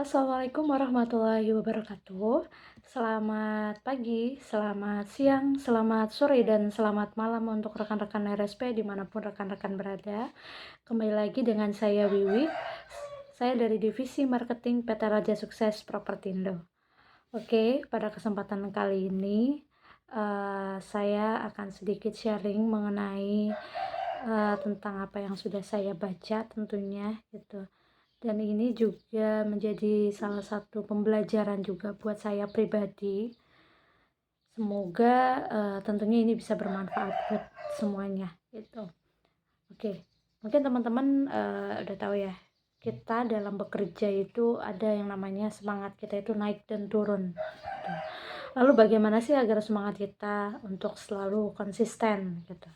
Assalamualaikum warahmatullahi wabarakatuh. Selamat pagi, selamat siang, selamat sore, dan selamat malam untuk rekan-rekan RSP dimanapun rekan-rekan berada. Kembali lagi dengan saya Wiwi. Saya dari Divisi Marketing PT Raja Sukses Propertindo. Oke, pada kesempatan kali ini saya akan sedikit sharing mengenai tentang apa yang sudah saya baca tentunya gitu. Dan ini juga menjadi salah satu pembelajaran juga buat saya pribadi. Semoga tentunya ini bisa bermanfaat buat semuanya gitu. Oke, mungkin teman-teman udah tahu ya, kita dalam bekerja itu ada yang namanya semangat kita itu naik dan turun gitu. Lalu bagaimana sih agar semangat kita untuk selalu konsisten gitu,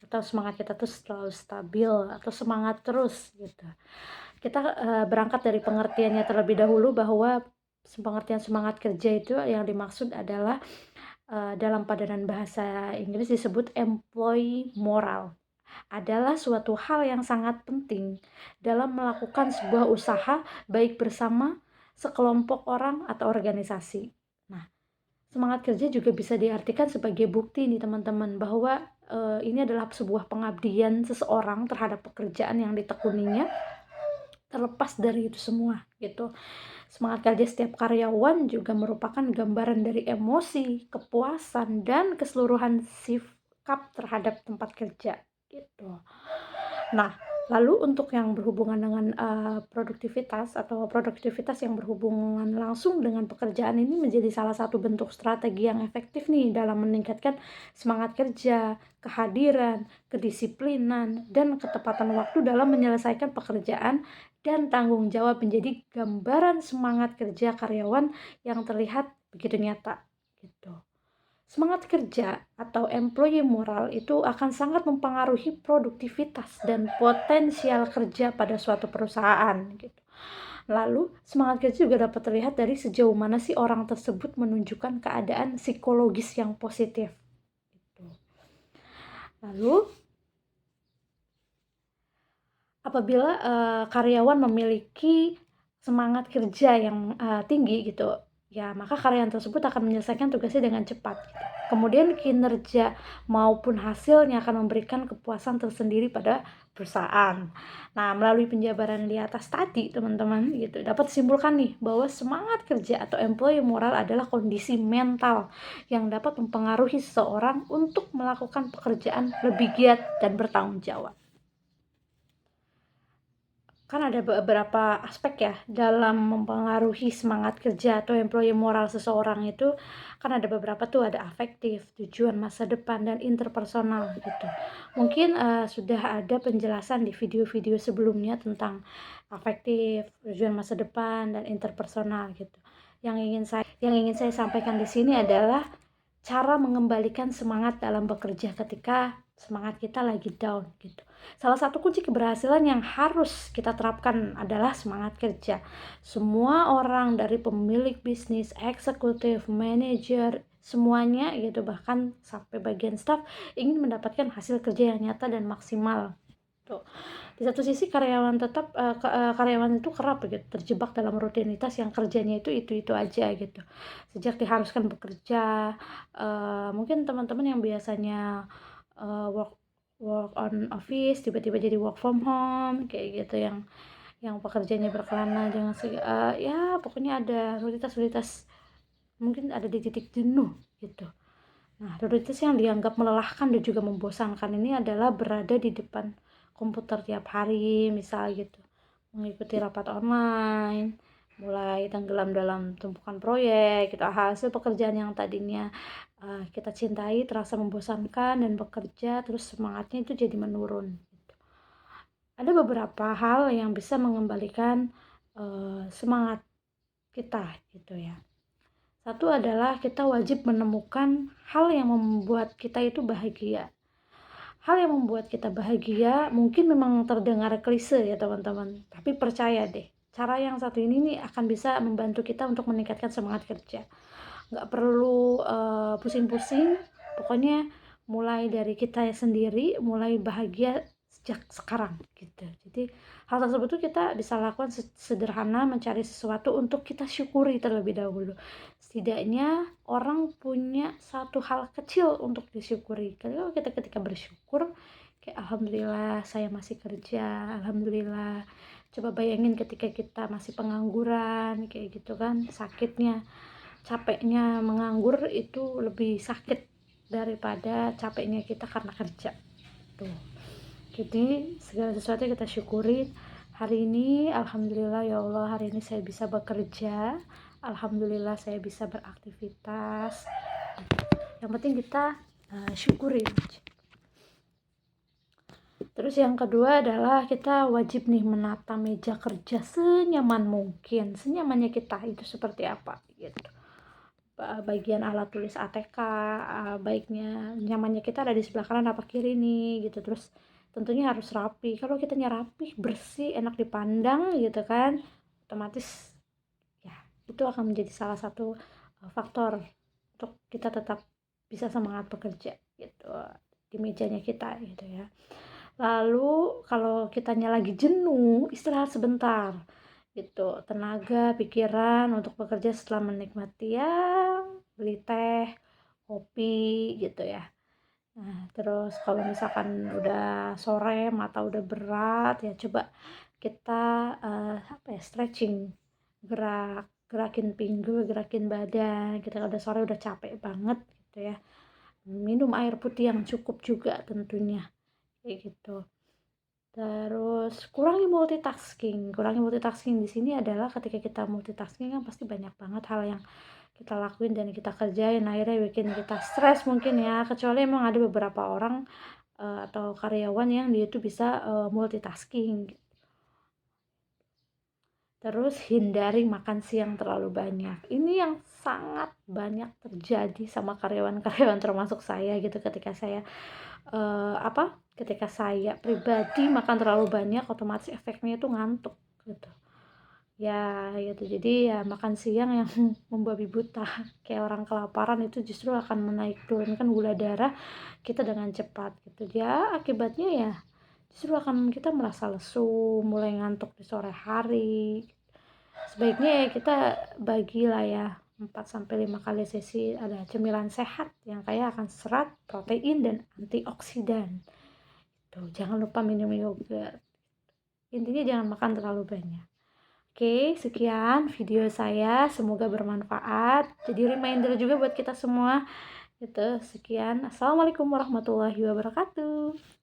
atau semangat kita tuh selalu stabil atau semangat terus gitu. Kita berangkat dari pengertiannya terlebih dahulu bahwa pengertian semangat kerja itu yang dimaksud adalah dalam padanan bahasa Inggris disebut employee moral, adalah suatu hal yang sangat penting dalam melakukan sebuah usaha baik bersama sekelompok orang atau organisasi. Nah, semangat kerja juga bisa diartikan sebagai bukti nih teman-teman bahwa ini adalah sebuah pengabdian seseorang terhadap pekerjaan yang ditekuninya. Terlepas dari itu semua gitu, semangat kerja setiap karyawan juga merupakan gambaran dari emosi, kepuasan, dan keseluruhan sikap terhadap tempat kerja gitu. Nah, lalu untuk yang berhubungan dengan produktivitas yang berhubungan langsung dengan pekerjaan, ini menjadi salah satu bentuk strategi yang efektif nih dalam meningkatkan semangat kerja, kehadiran, kedisiplinan, dan ketepatan waktu dalam menyelesaikan pekerjaan, dan tanggung jawab menjadi gambaran semangat kerja karyawan yang terlihat begitu nyata gitu. Semangat kerja atau employee moral itu akan sangat mempengaruhi produktivitas dan potensial kerja pada suatu perusahaan gitu. Lalu, semangat kerja juga dapat terlihat dari sejauh mana sih orang tersebut menunjukkan keadaan psikologis yang positif gitu. Lalu, apabila karyawan memiliki semangat kerja yang tinggi gitu, ya maka karyawan tersebut akan menyelesaikan tugasnya dengan cepat gitu. Kemudian kinerja maupun hasilnya akan memberikan kepuasan tersendiri pada perusahaan. Nah, melalui penjabaran di atas tadi teman-teman gitu, dapat disimpulkan nih bahwa semangat kerja atau employee moral adalah kondisi mental yang dapat mempengaruhi seseorang untuk melakukan pekerjaan lebih giat dan bertanggung jawab. Kan ada beberapa aspek ya dalam mempengaruhi semangat kerja atau employee moral seseorang itu. Kan ada beberapa tuh, ada afektif, tujuan masa depan, dan interpersonal gitu. Mungkin sudah ada penjelasan di video-video sebelumnya tentang afektif, tujuan masa depan, dan interpersonal gitu. Yang ingin saya sampaikan di sini adalah cara mengembalikan semangat dalam bekerja ketika semangat kita lagi down gitu. Salah satu kunci keberhasilan yang harus kita terapkan adalah semangat kerja. Semua orang dari pemilik bisnis, eksekutif, manajer, semuanya gitu, bahkan sampai bagian staff ingin mendapatkan hasil kerja yang nyata dan maksimal. Tuh. Di satu sisi karyawan itu kerap gitu terjebak dalam rutinitas yang kerjanya itu aja gitu. Sejak diharuskan bekerja, mungkin teman-teman yang biasanya work work on office tiba-tiba jadi work from home kayak gitu, yang pekerjaannya berkelana dengan ya pokoknya ada rutinitas-rutinitas, mungkin ada di titik jenuh gitu. Nah, rutinitas yang dianggap melelahkan dan juga membosankan ini adalah berada di depan komputer tiap hari, misal gitu, mengikuti rapat online, mulai tenggelam dalam tumpukan proyek gitu. Hasil pekerjaan yang tadinya kita cintai terasa membosankan, dan bekerja terus semangatnya itu jadi menurun gitu. Ada beberapa hal yang bisa mengembalikan semangat kita gitu ya. Satu adalah kita wajib menemukan hal yang membuat kita itu bahagia. Hal yang membuat kita bahagia mungkin memang terdengar klise ya teman-teman, tapi percaya deh, cara yang satu ini nih akan bisa membantu kita untuk meningkatkan semangat kerja. Nggak perlu pusing-pusing, pokoknya mulai dari kita sendiri, mulai bahagia sejak sekarang gitu. Jadi hal tersebut tuh kita bisa lakukan sederhana, mencari sesuatu untuk kita syukuri terlebih dahulu. Setidaknya orang punya satu hal kecil untuk disyukuri. Kalau kita ketika bersyukur, kayak alhamdulillah saya masih kerja, alhamdulillah. Coba bayangin ketika kita masih pengangguran kayak gitu kan, sakitnya, capeknya menganggur itu lebih sakit daripada capeknya kita karena kerja tuh. Jadi segala sesuatu yang kita syukuri. Hari ini alhamdulillah ya Allah, hari ini saya bisa bekerja, alhamdulillah saya bisa beraktivitas. Yang penting kita syukurin. Terus yang kedua adalah kita wajib nih menata meja kerja senyaman mungkin, senyamannya kita itu seperti apa gitu. Bagian alat tulis ATK, baiknya nyamannya kita ada di sebelah kanan apa kiri nih gitu. Terus tentunya harus rapi. Kalau kitanya rapi, bersih, enak dipandang gitu kan, otomatis ya itu akan menjadi salah satu faktor untuk kita tetap bisa semangat bekerja gitu di mejanya kita gitu ya. Lalu kalau kitanya lagi jenuh, istirahat sebentar gitu, tenaga, pikiran untuk bekerja setelah menikmati ya beli teh, kopi gitu ya. Nah, terus kalau misalkan udah sore, mata udah berat ya, coba kita stretching, gerakin pinggul, gerakin badan. Kita udah sore udah capek banget gitu ya. Minum air putih yang cukup juga tentunya kayak gitu. Terus kurangi multitasking di sini adalah ketika kita multitasking kan pasti banyak banget hal yang kita lakuin dan kita kerjain, akhirnya bikin kita stres mungkin ya, kecuali emang ada beberapa orang atau karyawan yang dia itu bisa multitasking. Terus hindari makan siang terlalu banyak. Ini yang sangat banyak terjadi sama karyawan-karyawan termasuk saya gitu, ketika saya ketika saya pribadi makan terlalu banyak, otomatis efeknya itu ngantuk gitu ya gitu. Jadi ya makan siang yang membabi buta kayak orang kelaparan itu justru akan turunkan gula darah kita dengan cepat gitu ya. Akibatnya ya justru akan kita merasa lesu, mulai ngantuk di sore hari. Sebaiknya ya kita bagilah ya 4 sampai 5 kali sesi ada cemilan sehat yang kaya akan serat, protein dan antioksidan. Tuh, jangan lupa minum yogurt. Intinya jangan makan terlalu banyak. Oke, sekian video saya. Semoga bermanfaat. Jadi reminder juga buat kita semua. Gitu, sekian. Assalamualaikum warahmatullahi wabarakatuh.